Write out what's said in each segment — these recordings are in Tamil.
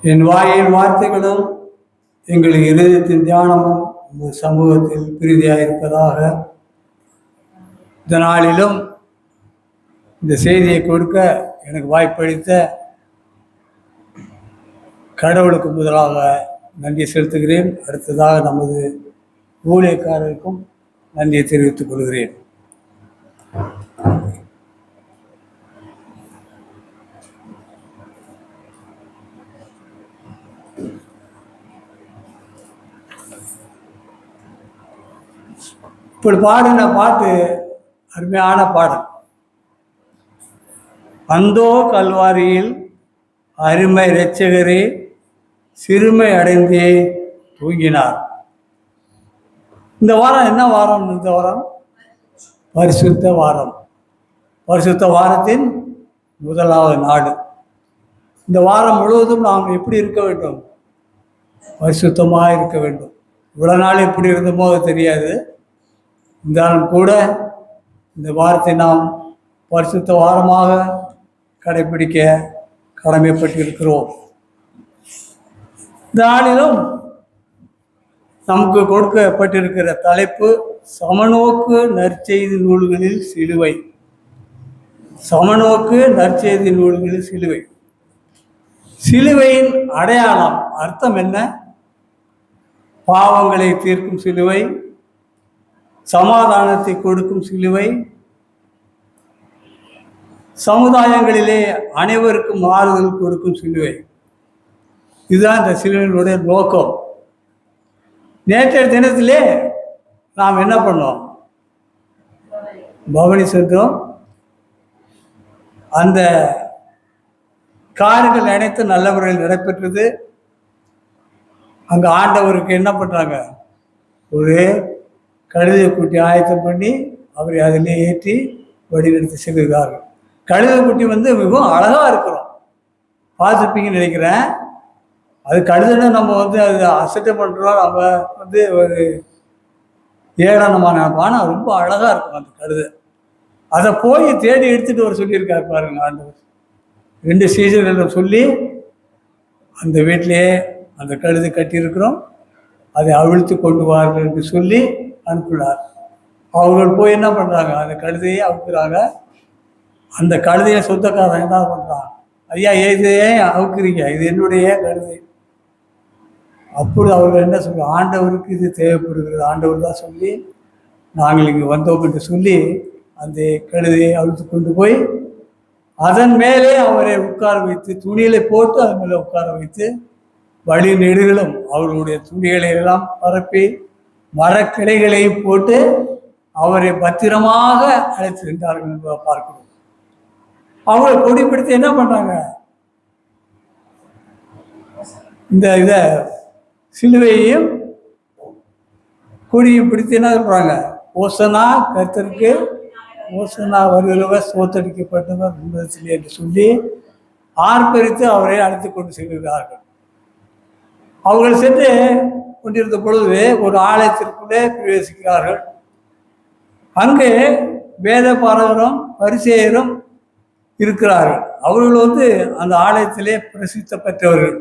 என் வாயின் வார்த்தைகளும் எங்கள் இருதயத்தின் தியானமும் உங்கள் சமூகத்தில் பிரீதியாக இருப்பதாக. இந்த நாளிலும் இந்த செய்தியை கொடுக்க எனக்கு வாய்ப்பளித்த கடவுளுக்கு முதலாக நன்றி செலுத்துகிறேன். அடுத்ததாக நமது ஊழியக்காரருக்கும் நன்றியை தெரிவித்துக் கொள்கிறேன். இப்படி பாடின பாட்டு அருமையான பாடல். அந்தோ கல்வாரியில் அருமை இரட்சகரே சிறுமை அடைந்தே தூங்கினார். இந்த வாரம் என்ன வாரம்? இந்த வாரம் பரிசுத்த வாரம். பரிசுத்த வாரத்தின் முதலாவது நாடு. இந்த வாரம் முழுவதும் நாம் எப்படி இருக்க வேண்டும்? பரிசுத்தமாக இருக்க வேண்டும். இவ்வளோ நாள் எப்படி இருந்தோமோ தெரியாது. இருந்தாலும் கூட இந்த வாரத்தை நாம் பரிசுத்த வாரமாக கடைபிடிக்க கடமைப்பட்டிருக்கிறோம். இந்த நாளிலும் நமக்கு கொடுக்கப்பட்டிருக்கிற தலைப்பு சமநோக்கு நற்செய்தி நூல்களில் சிலுவை. சமநோக்கு நற்செய்தி நூல்களில் சிலுவை. சிலுவையின் அடையாளம், அர்த்தம் என்ன? பாவங்களை தீர்க்கும் சிலுவை, சமாதானத்தை கொடுக்கும் சிலுவை, சமுதாயங்களிலே அனைவருக்கும் மாறுதல் கொடுக்கும் சிலுவை. இதுதான் இந்த சிலுவையினுடைய நோக்கம். நேற்றைய தினத்திலே நாம் என்ன பண்ணோம்? பவனி சென்றோம். அந்த காரியங்கள் அனைத்தும் நல்ல முறையில் நடைபெற்றது. அங்கே ஆண்டவருக்கு என்ன பண்ணுறாங்க? ஒரு கழுதை குட்டி ஆயத்தம் பண்ணி அவரை அதிலே ஏற்றி வழிநடத்தி செல்கிறார்கள். கழுதை குட்டி மிகவும் அழகாக இருக்கிறோம். பார்த்துருப்பீங்கன்னு நினைக்கிறேன். அது கழுதைன்னு நம்ம அது அசட்டை பண்ணுறோம். நம்ம ஒரு ஏளனமான நினைப்பான ரொம்ப அழகாக இருக்கும் அந்த கழுதை. அதை போய் தேடி எடுத்துகிட்டு வர சொல்லியிருக்காரு பாருங்க ஆண்டவர். 2 சீசன்களிடம் சொல்லி அந்த வீட்டிலே அந்த கழுதை கட்டியிருக்கிறோம், அதை அவிழ்த்து கொண்டு வார்கள் என்று சொல்லி அனுப்புகிறார். அவர்கள் போய் என்ன பண்ணுறாங்க? அந்த கழுதையை அவுக்குறாங்க. அந்த கழுதையை சொந்தக்காரன் என்ன பண்ணுறான்? ஐயா, இது ஏன் அவுக்குறீங்க? இது என்னுடைய கழுதை. அப்பொழுது அவர்கள் என்ன சொல்கிறாங்க? ஆண்டவருக்கு இது தேவைப்படுகிறது. ஆண்டவர் தான் சொல்லி நாங்கள் இங்கே வந்தோம் என்று சொல்லி அந்த கழுதையை அவிழ்த்து கொண்டு போய் அதன் மேலே அவரை உட்கார வைத்து, துணிகளை போட்டு அதன் மேலே உட்கார வைத்து வழி நெடுகளும் அவர்களுடைய துணிகளை எல்லாம் பரப்பி மரக்கிளைகளையும் போட்டு அவரை பத்திரமாக அழைத்து சென்றார்கள் என்பதை பார்க்கிறோம். அவங்களை கொடிப்பிடித்து என்ன பண்ணாங்க? இந்த சிலுவையையும் கொடியும் பிடித்து என்ன சொல்றாங்க? ஓசனா கர்த்தருக்கு, ஓசனா வருகிறவர் சோத்தடிக்கப்பட்டவர் உன்னதத்திலே என்று சொல்லி ஆர்ப்பரித்து அவரை அழைத்து கொண்டு செல்கிறார்கள். அவர்கள் சென்று கொண்டிருந்த பொழுது ஒரு ஆலயத்திற்குள்ளே பிரவேசிக்கிறார்கள். அங்கே வேத பாரகரும் பரிசேயரும் இருக்கிறார்கள். அவர்கள் அந்த ஆலயத்திலே பிரசித்த பெற்றவர்கள்.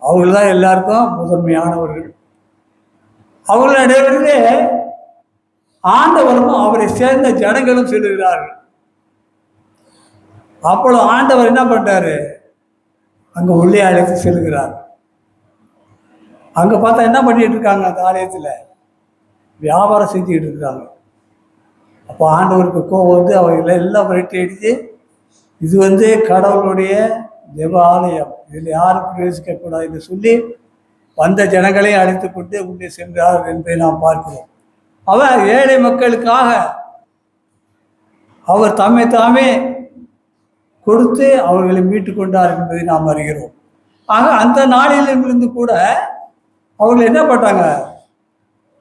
அவர்கள் தான் எல்லாருக்கும் முதன்மையானவர்கள். அவர்களிடையே ஆண்டவரும் அவரை சேர்ந்த ஜனங்களும் செல்கிறார்கள். அப்பொழுது ஆண்டவர் என்ன பண்றாரு? அங்கே உள்ளே அழைத்து செல்கிறார். அங்கே பார்த்தா என்ன பண்ணிட்டு இருக்காங்க? அந்த ஆலயத்தில் வியாபாரம் செஞ்சுக்கிட்டு இருக்கிறாங்க. அப்போ ஆண்டவருக்கு கோவம் அவர்களை எல்லாம் விரட்டி அடித்து, இது கடவுளுடைய ஜெப ஆலயம், இதில் யாரும் பிரவேசிக்கக்கூடாது என்று சொல்லி வந்த ஜனங்களையும் அழைத்து கொண்டு உள்ளே சென்றார் என்பதை நாம் பார்க்கிறோம். அவர் ஏழை மக்களுக்காக அவர் தம்மை தாமே கொடுத்து அவர்களை மீட்டு கொண்டார் என்பதை நாம் அறிகிறோம். ஆக அந்த நாளிலிருந்து கூட அவர்கள் என்ன பண்ணாங்க?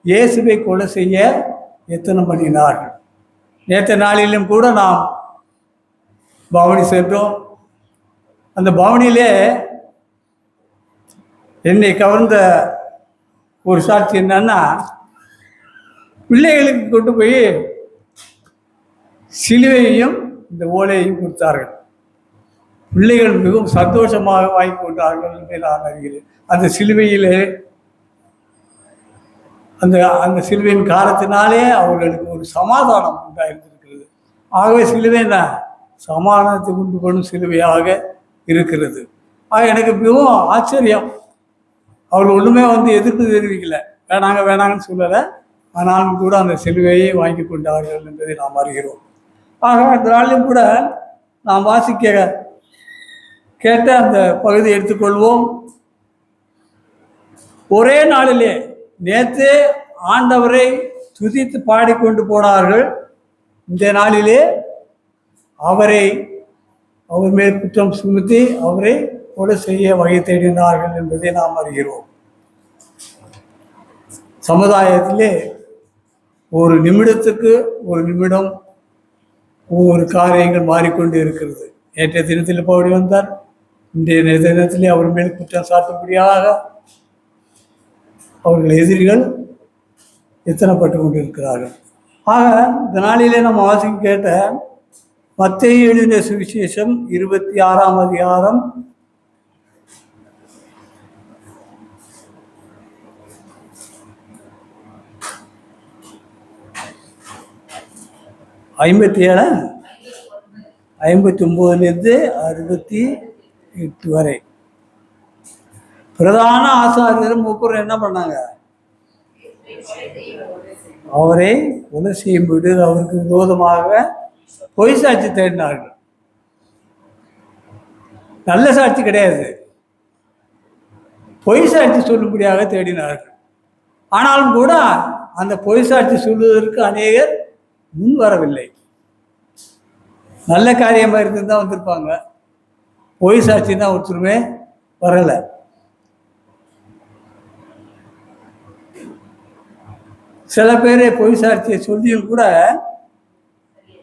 இயேசுவை கொலை செய்ய எத்தனை பண்ணினார்கள். நேற்று நாளிலும் கூட நாம் பவனி சென்றோம். அந்த பவனியிலே என்னை கவர்ந்த ஒரு சாட்சி என்னன்னா, பிள்ளைகளுக்கு கொண்டு போய் சிலுவையையும் இந்த ஓலையையும் கொடுத்தார்கள். பிள்ளைகள் மிகவும் சந்தோஷமாக வாங்கி கொண்டார்கள் என்று நான் அறிகிறேன். அந்த சிலுவையிலே அந்த அந்த சிலுவையின் காலத்தினாலே அவர்களுக்கு ஒரு சமாதானம் உண்டாயிருந்திருக்கிறது. ஆகவே சிலுவை சமாதானத்தை கொண்டு போடும் சிலுவையாக இருக்கிறது. எனக்கு மிகவும் ஆச்சரியம். அவர்கள் ஒன்றுமே எதிர்ப்பு தெரிவிக்கல, வேணாங்கன்னு சொல்லலை. ஆனாலும் கூட அந்த சிலுவையை வாங்கி கொண்டார்கள் என்பதை நாம் அறிகிறோம். ஆக அந்த நாளிலும் கூட நாம் வாசிக்க கேட்ட அந்த பகுதியை எடுத்துக்கொள்வோம். ஒரே நாளிலே நேற்று ஆண்டவரை துதித்து பாடிக்கொண்டு போனார்கள். இந்த நாளிலே அவர் மேல் குற்றம் சுமத்தி அவரை கொலை செய்ய வகை தேடினார்கள் என்பதை நாம் அறிகிறோம். சமுதாயத்திலே ஒரு நிமிடத்துக்கு ஒரு நிமிடம் ஒவ்வொரு காரியங்கள் மாறிக்கொண்டு இருக்கிறது. நேற்றைய தினத்தில் பவுடி வந்தார். இன்றைய தினத்திலே அவர் மேல் குற்றம் சாட்டும்படியாக அவர்கள் எதிரிகள் எத்தனைப்பட்டு கொண்டிருக்கிறார்கள். ஆக இந்த நாளிலே நம்ம வாசிக்க கேட்ட மத்தேயு எழுதின சுவிசேஷம் 26ஆம் அதிகாரம் 59 68 வரை பிரதான ஆசாரியரும் மூப்பரும் என்ன பண்ணாங்க? அவரை கொலை செய்யும்போது அவருக்கு விரோதமாக பொய் சாட்சி தேடினார்கள். நல்ல சாட்சி கிடையாது, பொய் சாட்சி சொல்லும்படியாக தேடினார்கள். ஆனாலும் கூட அந்த பொய் சாட்சி சொல்வதற்கு அநேகர் முன் வரவில்லை. நல்ல காரியமாக இருந்து தான் வந்திருப்பாங்க, பொய் சாட்சி தான் ஒருத்தருமே வரலை. சில பேர் பொய் சாட்சியை சொல்லியும் கூட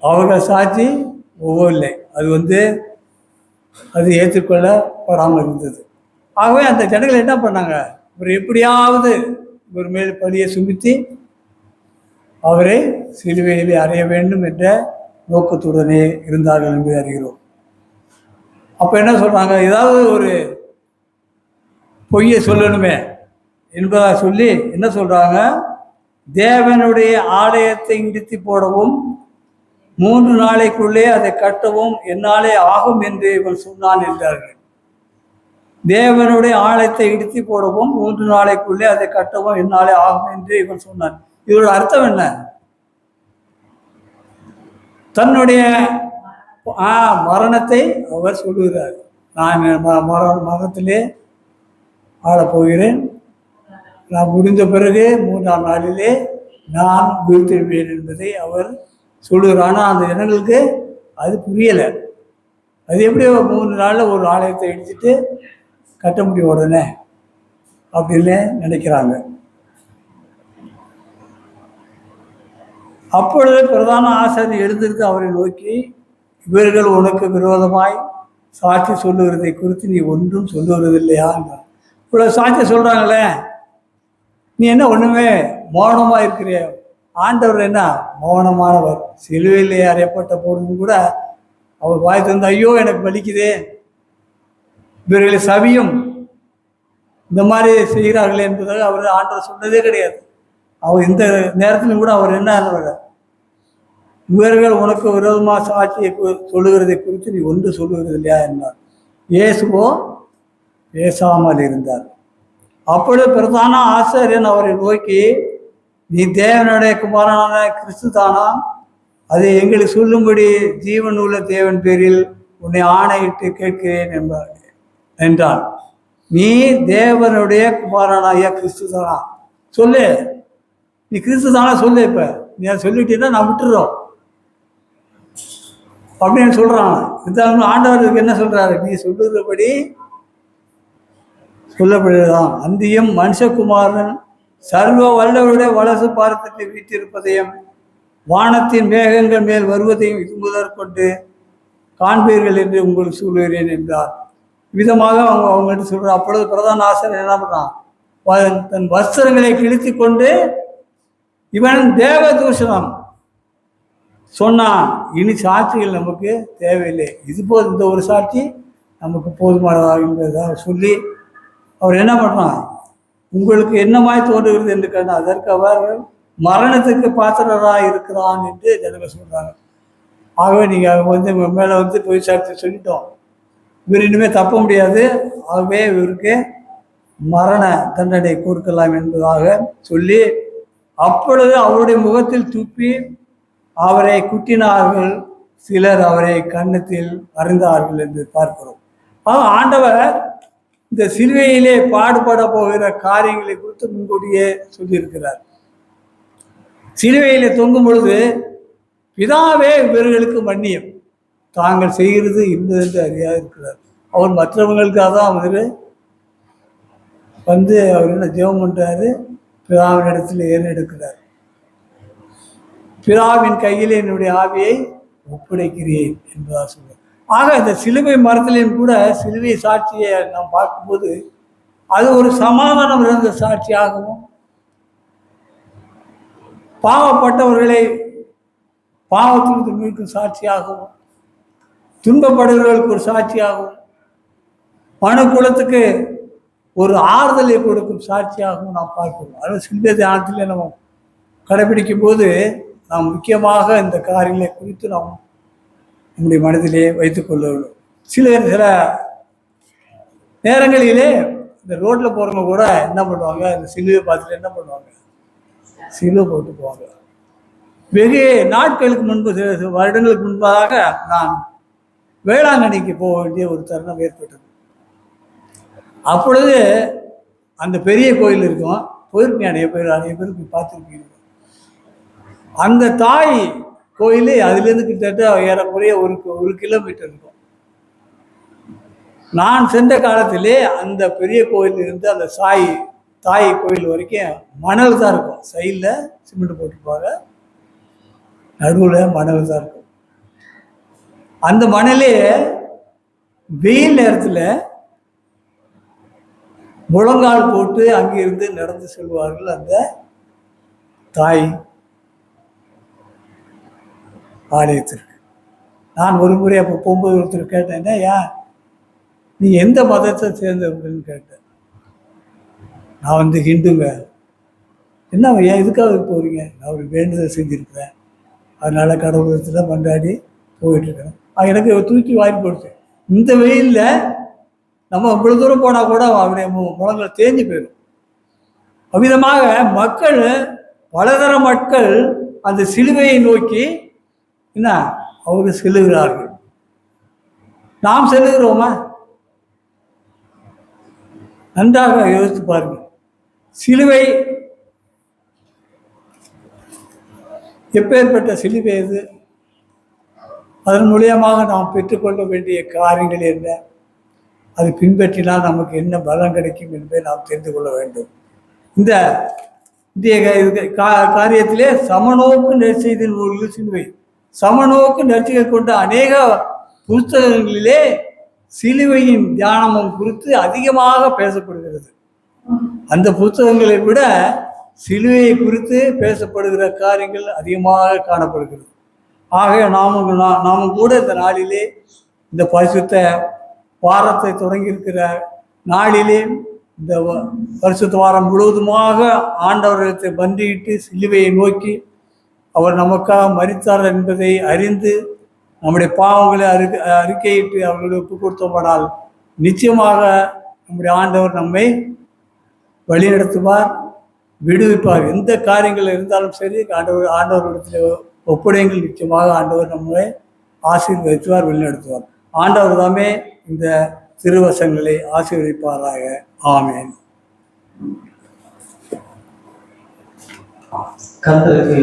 அவர்கள் சாட்சி ஒவ்வொருஇல்லை. அது ஏற்றுக்கொள்ளப்படாமல் இருந்தது. ஆகவே அந்த ஜனங்கள் என்ன பண்ணாங்க? இவர் எப்படியாவது இவர் மேல் பழியை சுமத்தி அவரை சிலுவையிலே அறைய வேண்டும் என்ற நோக்கத்துடனே இருந்தார்கள் என்று அறிகிறோம். அப்போ என்ன சொல்கிறாங்க? ஏதாவது ஒரு பொய்யை சொல்லணுமே என்பதாக சொல்லி என்ன சொல்கிறாங்க? தேவனுடைய ஆலயத்தை இடித்து போடவும் 3 நாளைக்குள்ளே அதை கட்டவும் என்னாலே ஆகும் என்று இவன் சொன்னான் என்றார்கள். தேவனுடைய ஆலயத்தை இடித்து போடவும் 3 நாளைக்குள்ளே அதை கட்டவும் என்னாலே ஆகும் என்று இவன் சொன்னான். இதோட அர்த்தம் என்ன? தன்னுடைய மரணத்தை அவர் சொல்லுகிறார். நான் மரணத்திலே ஆளப்போகிறேன், நான் முடிந்த பிறகு 3ஆம் நாளிலே நான் உயிர்த்தெழுவேன் என்பதை அவர் சொல்லுகிறார். ஆனால் அந்த ஜனங்களுக்கு அது புரியலை. அது எப்படி 3 நாளில் ஒரு ஆலயத்தை இடிச்சுட்டு கட்ட முடியும் உடனே அப்படின்னு நினைக்கிறாங்க. அப்பொழுது பிரதான ஆசாரியர் எழுந்திருந்து அவரை நோக்கி, இவர்கள் உனக்கு விரோதமாய் சாட்சி சொல்லுகிறதை குறித்து நீ ஒன்றும் சொல்லுகிறதில்லையா? இவ்வளோ சாட்சி சொல்கிறாங்களே, நீ என்ன ஒன்றுமே மௌனமாக இருக்கிறிய? ஆண்டவர் என்ன மௌனமானவர்? சிலுவையிலே அறையப்பட்ட பொழுதும் கூட அவர் வாய் தந்து, ஐயோ எனக்கு வலிக்குதே, இவர்களை சபியும் இந்த மாதிரி செய்கிறார்களே என்பதாக அவர் ஆண்டவர் சொன்னதே கிடையாது. அவர் இந்த நேரத்திலும் கூட அவர் என்ன, இவர்கள் உனக்கு விரோதமாக சாட்சியை சொல்லுகிறதை குறித்து நீ ஒன்று சொல்லுகிறது இல்லையா என்றார். இயேசுவோ பேசாமல் இருந்தார். அப்பொழுது பிரதான ஆசாரியன் அவரை நோக்கி, நீ தேவனுடைய குமாரனான கிறிஸ்து தானா? அதை எங்களுக்கு சொல்லும்படி ஜீவன் உள்ள தேவன் பேரில் உன்னை ஆணையிட்டு கேட்கிறேன் என்றான். நீ தேவனுடைய குமாரனாகிய கிறிஸ்து தானா? சொல்லு, நீ கிறிஸ்து தானா சொல்லு. இப்போ நீ அதை சொல்லிட்டீங்கன்னா நான் விட்டுறோம் அப்படின்னு சொல்கிறான். இருந்தாலும் ஆண்டவருக்கு என்ன சொல்கிறாரு? நீ சொல்லுகிறபடி சொல்லப்படுதான். அந்தியும் மனுஷகுமாரன் சர்வ வல்லவருடைய வலசு பாரதத்தை வீட்டிருப்பதையும் வானத்தின் மேகங்கள் மேல் வருவதையும் இது முதற்கொண்டு காண்பீர்கள் என்று உங்களுக்கு சொல்லுகிறேன் என்றார். விதமாக அவங்ககிட்ட சொல்கிறார். அப்பொழுது பிரதான ஆசிரியர் என்ன பண்ணுறான்? தன் வஸ்திரங்களை கிழித்து கொண்டு இவன் தேவ தூஷணம் சொன்னான். இனி சாட்சிகள் நமக்கு தேவையில்லை. இது போல் இந்த ஒரு சாட்சி நமக்கு போதுமானதாக சொல்லி அவர் என்ன பண்ணுறான், உங்களுக்கு என்னமாய் தோன்றுகிறது என்று கேட்டால் அதற்கு அவர் மரணத்துக்கு பாத்திரராக இருக்கிறான் என்று ஜனங்க சொல்கிறாங்க. ஆகவே நீங்கள் வந்து மேலே வந்து போய் சாட்சி சொல்லிட்டோம், இவர் இனிமேல் தப்ப முடியாது, ஆகவே இவருக்கு மரண தண்டனை கொடுக்கலாம் என்பதாக சொல்லி அப்பொழுது அவருடைய முகத்தில் துப்பி அவரை குட்டினார்கள், சிலர் அவரை கன்னத்தில் அறிந்தார்கள் என்று பார்க்கிறோம். ஆண்டவர் இந்த சிலுவையிலே பாடுபட போகிற காரியங்களை குறித்து முன்கூட்டியே சொல்லியிருக்கிறார். சிலுவையிலே தொங்கும் பொழுது பிதாவே இவர்களுக்கு மன்னியம், தாங்கள் செய்கிறது இன்னதென்று அறியாது இருக்கிறார். அவர் மற்றவங்களுக்காக தான் அவர் வந்து அவர் என்ன ஜெபம் பண்றாரு, பிதாவின் இடத்துல ஏறெடுக்கிறார். பிதாவின் கையில் என்னுடைய ஆவியை ஒப்படைக்கிறேன் என்பதாக சொல்றார். ஆக இந்த சிலுவை மரத்திலையும் கூட சிலுவை சாட்சியை நாம் பார்க்கும்போது அது ஒரு சமாதானம் இருந்த சாட்சியாகவும், பாவப்பட்டவர்களை பாவத்திற்கு மீட்கும் சாட்சியாகவும், துன்பப்படுகிறவர்களுக்கு ஒரு சாட்சியாகவும், மனு குலத்துக்கு ஒரு ஆறுதலை கொடுக்கும் சாட்சியாகவும் நாம் பார்க்கிறோம். அதாவது சிலுவை தியானத்திலே நம்ம கடைபிடிக்கும் போது நாம் முக்கியமாக இந்த காரியங்களை குறித்து நாம் நம்முடைய மனதிலே வைத்துக்கொள்ள வேண்டும். சில நேரங்களிலே இந்த ரோட்டில் போகிறவங்க கூட என்ன பண்ணுவாங்க, இந்த சிலுவை பார்த்துட்டு என்ன பண்ணுவாங்க, சிலுவை போட்டு போவாங்க. வெகு நாட்களுக்கு முன்பு, சில வருடங்களுக்கு முன்பாக நான் வேளாங்கண்ணிக்கு போக வேண்டிய ஒரு தருணம் ஏற்பட்டது. அப்பொழுது அந்த பெரிய கோயில் இருக்கும், போயிருக்கேன், நிறைய பேருக்கு பார்த்துருக்கீங்க. அந்த தாய் கோயில் அதுலேருந்து கிட்டத்தட்ட ஏறக்குறைய ஒரு கிலோமீட்டர் இருக்கும். நான் சென்ற காலத்திலே அந்த பெரிய கோயில் இருந்து அந்த தாய் கோயில் வரைக்கும் மணல் தான் இருக்கும். சைடில் சிமெண்ட் போட்டுருப்பாங்க, நடுவில் மணல் தான் இருக்கும். அந்த மணலே வெயில் நேரத்தில் முழங்கால் போட்டு அங்கிருந்து நடந்து செல்வார்கள் அந்த தாய் ஆலயத்திற்கு. நான் ஒரு முறை அப்போ போகும்போது ஒருத்தர் கேட்டேன், ஏன் நீ எந்த மதத்தை சேர்ந்தவங்கன்னு கேட்டேன். நான் வந்து ஹிந்துங்க. என்ன ஏன் எதுக்காக போகிறீங்க? நான் ஒரு வேண்டுதல் செஞ்சுருக்கிறேன், அதனால் கடவுளத்தில் மண்டாடி போயிட்டுருக்கேன். எனக்கு தூக்கி வாங்கி போடுச்சு. இந்த வெயிலில் நம்ம இவ்வளோ தூரம் போனால் கூட அவருடைய முழங்களை தேஞ்சு போயிடும். அவ்விதமாக மக்கள், பலதர மக்கள் அந்த சிலுவையை நோக்கி என்ன அவர்கள் செல்லுகிறார்கள். நாம் செல்லுகிறோமா? நன்றாக யோசித்து பாருங்கள். சிலுவை எப்பேற்பட்ட சிலுவை இது? அதன் மூலியமாக நாம் பெற்றுக்கொள்ள வேண்டிய காரியங்கள் என்ன? அது பின்பற்றினால் நமக்கு என்ன பலம் கிடைக்கும் என்பதை நாம் தெரிந்து கொள்ள வேண்டும். இந்த காரியத்திலே சமநோக்கு நற்செய்தியின் ஒரு சிலுவை, சமநோக்கு நற்செய்திகள் கொண்ட அநேக புஸ்தகங்களிலே சிலுவையின் தியானமும் குறித்து அதிகமாக பேசப்படுகிறது. அந்த புத்தகங்களை விட சிலுவையை குறித்து பேசப்படுகிற காரியங்கள் அதிகமாக காணப்படுகிறது. ஆக நாமும் கூட இந்த நாளிலே, இந்த பரிசுத்த வாரத்தை தொடங்கியிருக்கிற நாளிலே, இந்த பரிசுத்த வாரம் முழுவதுமாக ஆண்டவரத்தை பந்தியிட்டு சிலுவையை நோக்கி அவர் நமக்காக மரித்தார் என்பதை அறிந்து நம்முடைய பாவங்களை அறிக்கையிட்டு அவர்களை ஒப்புக் கொடுத்தோமானால் நிச்சயமாக நம்முடைய ஆண்டவர் நம்மை வழிநடத்துவார், விடுவிப்பார். எந்த காரியங்கள் இருந்தாலும் சரி, ஆண்டவரிடத்தில் ஒப்படைங்கள். நிச்சயமாக ஆண்டவர் நம்மை ஆசீர்வதித்துவார், வழிநடத்துவார். ஆண்டவர் தாமே இந்த திருவசங்களை ஆசீர்வதிப்பாராக. ஆமேன். கர்த்தருக்கு